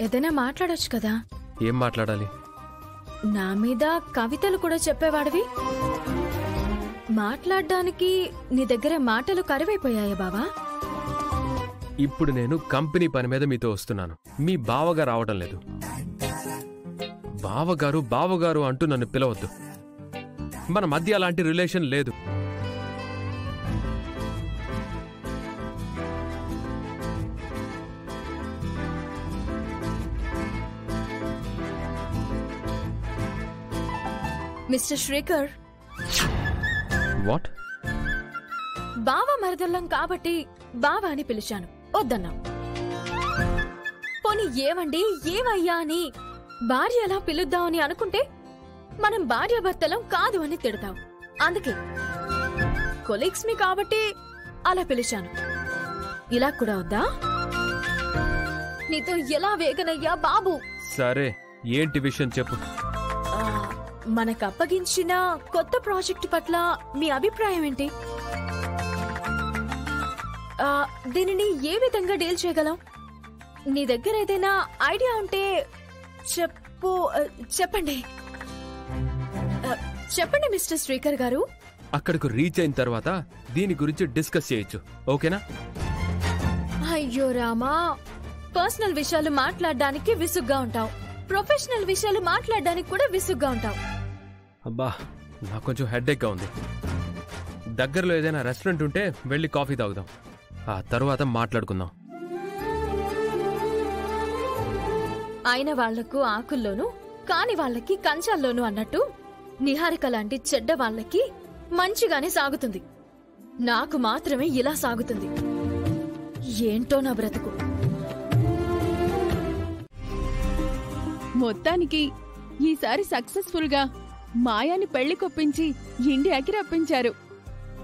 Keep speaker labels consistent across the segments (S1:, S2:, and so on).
S1: ఏదైనా మాట్లాడొచ్చు కదా.
S2: ఏం మాట్లాడాలి?
S1: నా మీద కవితలు కూడా చెప్పేవాడివి. మాట్లాడడానికి నీ దగ్గర మాటలు కరువైపోయాయా బావా?
S2: ఇప్పుడు నేను కంపెనీ పని మీద మీతో వస్తున్నాను. మీ బావగారు రావడం లేదు. బావగారు బావగారు అంటూ నన్ను పిలవద్దు. మన మధ్య అలాంటి రిలేషన్ లేదు.
S1: Mister Srikar,
S2: what?
S1: బావ మరదల్లం కాబట్టి బావా అని పిలిచాను, వద్దన్నావు. పోనీ ఏవండి ఏమయ్యా అని భార్య ఎలా పిలుద్దామని అనుకుంటే మనం భార్యాభర్తలం కాదు అని తిడతావు. అందుకే కొలీగ్స్ మీ కాబట్టి అలా పిలిచాను. ఇలా కూడా వద్దా? నీతో ఎలా వేగనయ్యా బాబు?
S2: సరే, ఏంటి విషయం చెప్పు.
S1: మనకప్పగించిన కొత్త ప్రాజెక్టు పట్ల మీ అభిప్రాయం ఏంటి? దీనిని ఏ విధంగా డీల్ చేయగలం? నీ దగ్గర ఏదైనా ఐడియా ఉంటే చెప్పండి. చెప్పండి మిస్టర్ శ్రీకర్ గారు.
S2: అక్కడకు రీచ్ అయిన తర్వాత దీని గురించి డిస్కస్ చేయొచ్చు, ఓకేనా?
S1: అయ్యో రామా, పర్సనల్ విషయాలు మాట్లాడడానికి విసుగ్గా ఉంటావు, ప్రొఫెషనల్ విషయాలు మాట్లాడడానికి కూడా విసుగ్గా ఉంటావు.
S2: అబ్బా, నాకు కొంచెం హెడ్ఏక్ గా ఉంది. దగ్గరలో ఏదైనా రెస్టారెంట్ ఉంటే వెళ్ళి కాఫీ తాగుదాం, ఆ తర్వాత మాట్లాడుకుందాం.
S1: అయిన వాళ్లకు ఆకుల్లోనూ కాని వాళ్లకి కంచాల్లోనూ అన్నట్టు నిహారిక లాంటి చెడ్డ వాళ్లకి మంచిగానే సాగుతుంది, నాకు మాత్రమే ఇలా సాగుతుంది. ఏంటో నా బ్రతుకు.
S3: మొత్తానికి ఈసారి సక్సెస్ఫుల్ గా మాయాని పెళ్లి కొప్పించి ఇండియాకి రప్పించారు.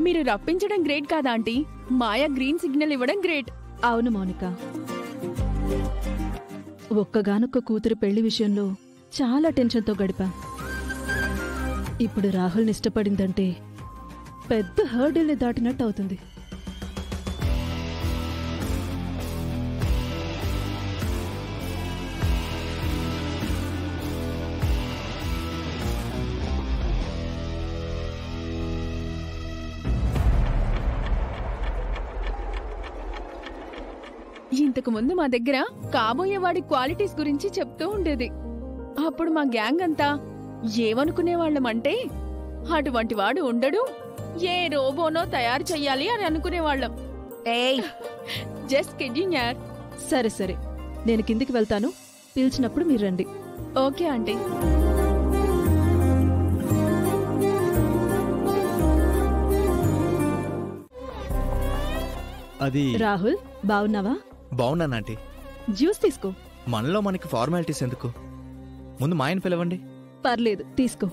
S3: మీరు రప్పించడం గ్రేట్ కాదా ఆంటీ? మాయా గ్రీన్ సిగ్నల్ ఇవ్వడం గ్రేట్.
S4: అవును మౌనిక, ఒక్కగానొక్క కూతురు పెళ్లి విషయంలో చాలా టెన్షన్తో గడిపా. ఇప్పుడు రాహుల్ని ఇష్టపడిందంటే పెద్ద హర్డిల్ని దాటినట్టు అవుతుంది.
S3: ఇంతకు ముందు మా దగ్గర కాబోయేవాడి క్వాలిటీస్ గురించి చెప్తూ ఉండేది. అప్పుడు మా గ్యాంగ్ అంతా ఏమనుకునేవాళ్లమంటే, అటువంటి వాడు ఉండడు, ఏ రోబోనో తయారు చెయ్యాలి అని అనుకునేవాళ్లం. జస్ట్ కిడ్డింగ్ యార్.
S4: సరే సరే, నేను కిందికి వెళ్తాను, పిలిచినప్పుడు మీరు రండి.
S3: Okay aunty.
S5: అది
S4: రాహుల్, బావున్నావా?
S5: బావున్నానంటీ.
S4: జ్యూస్ తీసుకో.
S5: మనలో మనకి ఫార్మాలిటీస్ ఎందుకు, ముందు మా ఆయన పిలవండి.
S4: పర్లేదు, తీసుకో.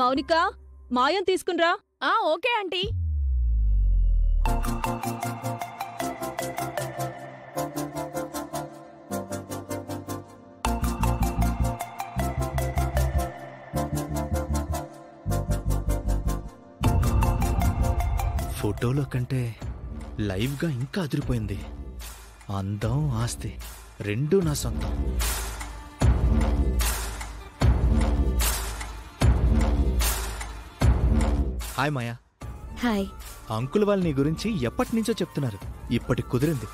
S4: మౌనిక, మాయం తీసుకునిరా.
S3: Okay aunty.
S5: ఫోటోలో కంటే లైవ్గా ఇంకా అదిరిపోయింది. అందం ఆస్తి రెండూ నా సొంతం. హాయ్ మాయా.
S1: హాయ్.
S5: అంకుల్ వాళ్ళు నీ గురించి ఎప్పటి నుంచో చెప్తున్నారు, ఇప్పటికి కుదిరింది.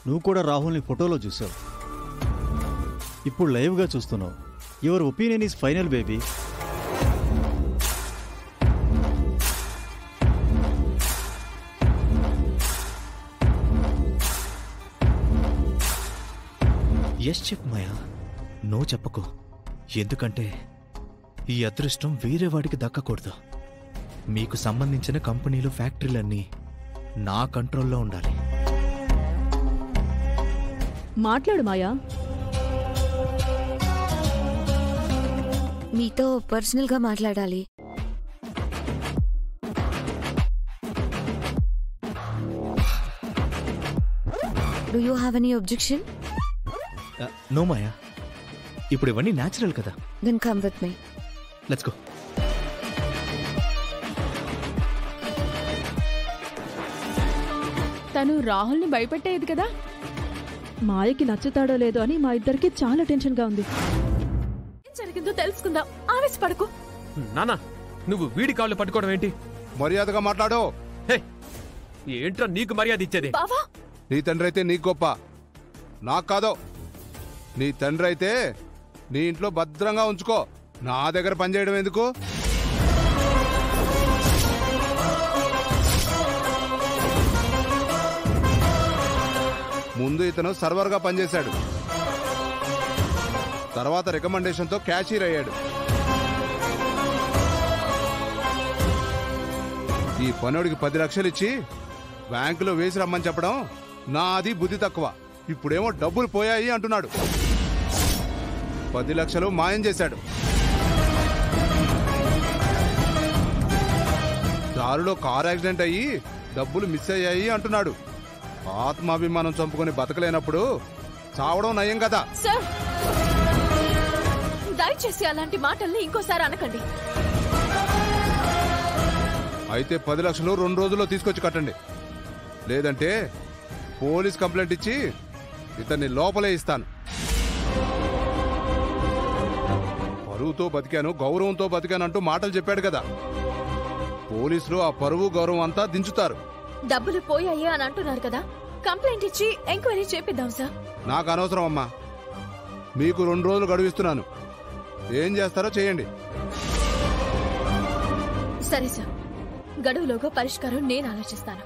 S6: నువ్వు కూడా రాహుల్ని ఫోటోలో చూసావు, ఇప్పుడు లైవ్గా చూస్తున్నావు. Your opinion is final baby.
S5: Yes చెప్పు మాయా, నో చెప్పకు. ఎందుకంటే ఈ అదృష్టం వేరే వాడికి దక్కకూడదు. మీకు సంబంధించిన కంపెనీలు, ఫ్యాక్టరీలన్నీ నా కంట్రోల్లో ఉండాలి.
S4: మాట్లాడు మాయా.
S7: మీతో పర్సనల్గా మాట్లాడాలి. Do you have any objection?
S5: No Maya, ఇప్పుడు ఇవన్నీ న్యాచురల్ కదా.
S7: Then come with me.
S5: Let's go.
S3: తను రాహుల్ని భయపెట్టేది కదా.
S4: మాయకి నచ్చుతాడో లేదో అని మా ఇద్దరికి చాలా టెన్షన్గా ఉంది.
S1: ఏం జరిగిందో తెలుసుకుందాం, ఆవేశపడకు.
S2: నానా, నువ్వు వీడి కాళ్ళు పట్టుకోవడం ఏంటి?
S8: మర్యాదగా మాట్లాడు.
S2: హే, ఏంట్రా నీకు మర్యాద ఇచ్చేది?
S1: బావా,
S8: నీ తండ్రి అయితే నీకు గొప్ప, నాకు కాదో. నీ తండ్రి అయితే నీ ఇంట్లో భద్రంగా ఉంచుకో, నా దగ్గర పనిచేయడం ఎందుకు? ముందు ఇతను సర్వర్గా పనిచేశాడు, తర్వాత రికమెండేషన్తో క్యాషియర్ అయ్యాడు. ఈ పనుడికి 10 లక్షలు ఇచ్చి బ్యాంకులో వేసి రమ్మని చెప్పడం నాది బుద్ధి తక్కువ. ఇప్పుడేమో డబ్బులు పోయాయి అంటున్నాడు. 10 లక్షలు మాయం చేశాడు. దారిలో కారు యాక్సిడెంట్ అయ్యి డబ్బులు మిస్ అయ్యాయి అంటున్నాడు. ఆత్మాభిమానం చంపుకొని బతకలేనప్పుడు చావడం నయం కదా.
S1: సార్ దయచేసి అలాంటి మాటల్ని ఇంకోసారి అనకండి.
S8: అయితే 10 లక్షలు 2 రోజుల్లో తీసుకొచ్చి కట్టండి, లేదంటే పోలీస్ కంప్లైంట్ ఇచ్చి ఇతన్ని లోపలే ఇస్తాను. పరువుతో బతికాను, గౌరవంతో బతికాను అంటూ మాటలు చెప్పాడు కదా. పోలీసులు ఆ పరువు గౌరవం అంతా దించుతారు.
S1: డబ్బులు పోయాయి అని అంటున్నారు కదా, కంప్లైంట్ ఇచ్చి ఎంక్వైరీ చేపిద్దాం సార్.
S8: నాకు అనవసరం అమ్మా, మీకు 2 రోజులు గడువిస్తున్నాను. ఏం చేస్తారో చేయండి.
S1: సరే సార్, గడువులోగా పరిష్కారం నేను ఆలోచిస్తాను.